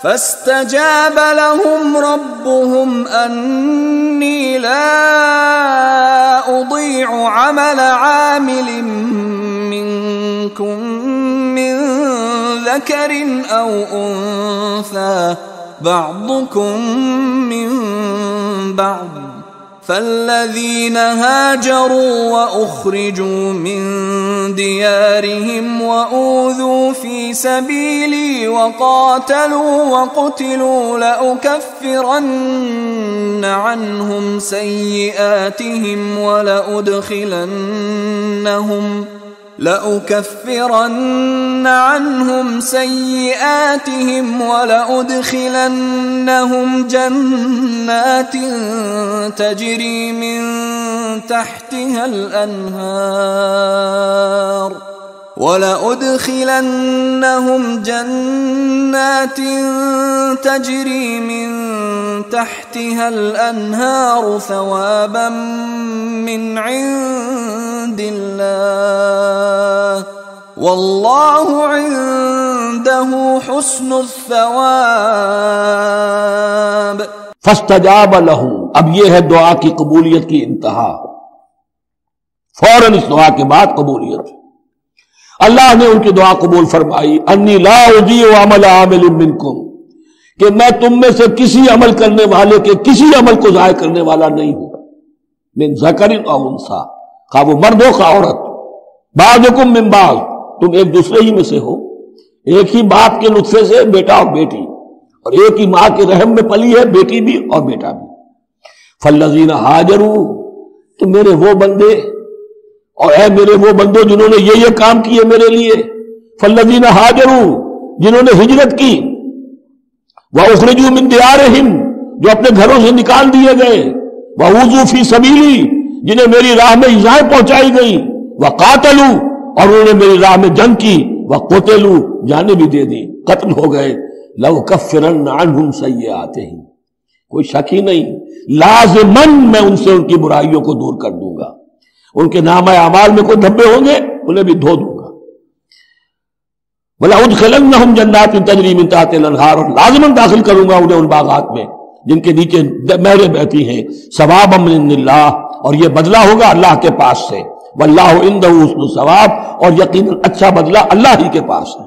فاستجاب لهم ربهم أني لا أضيع عمل عامل منكم من ذكر أو أنثى بعضكم من بعض فالذين هاجروا وأخرجوا من ديارهم وأوذوا في سبيلي وقاتلوا وقتلوا لأكفرن عنهم سيئاتهم ولأدخلنهم جنات تجري من تحتها الأنهار ثوابا من عند الله والله عنده حسن الثواب. فاستجاب له، اب یہ ہے دعا کی قبولیت کی انتہا، فوراً اس دعا کے بعد قبولیت. اللہ نے ان کی دعا قبول فرمائی. انی لا اضیع عمل عامل منکم، کہ میں تم میں سے کسی عمل کرنے والے کے کسی عمل کو ضائع کرنے والا نہیں ہوں. من ذکر او انثی، خواہ وہ مرد ہو خواہ عورت. بعضکم من بعض، تم ایک دوسرے ہی میں سے ہو، ایک ہی باپ کے نطفے سے بیٹا اور بیٹی، اور ایک ہی ماں کے رحم میں پلی ہے بیٹی بھی اور بیٹا بھی. فالذین ہاجروا، تو میرے وہ بندے اور اے میرے وہ بندوں جنہوں نے یہ کام کیے میرے لیے. فالذین ہاجروا، جنہوں نے ہجرت کی. وَأُخْرِجُوا مِن دِيَارِهِمْ، جو اپنے گھروں سے نکال دیے گئے. وَأُوذُوا فِي سَبِيلِي، جنہیں میری راہ میں ایذائیں پہنچائی گئی. وَقَاتَلُوا، اور انہوں نے میری راہ میں جنگ کی. وَقُتِلُوا، جانیں بھی دے دی، قتل ہو گئے. لَأُكَفِّرَنَّ عَنْهُمْ سَيِّئَاتِهِمْ، کوئی شک ہی نہیں، لازماً میں ان سے ان کی برائیوں کو دور کر دوں گا. ان کے نامہ اعمال میں کوئی دھبے ہوں گے انہیں بھی دھو دوں گا. وَلَأُدْخِلَنَّهُمْ جَنَّاتٍ تَجْرِي مِن تَحْتِهَا الْأَنْهَارُ، لازماً داخل کروں گا انہیں ان باغات میں جن کے نیچے نہریں بہتی ہیں. ثوابا من اللہ، اور یہ بدلہ ہوگا اللہ کے پاس سے. واللہ عنده حسن الثواب، اور یقیناً اچھا بدلہ اللہ ہی کے پاس ہے.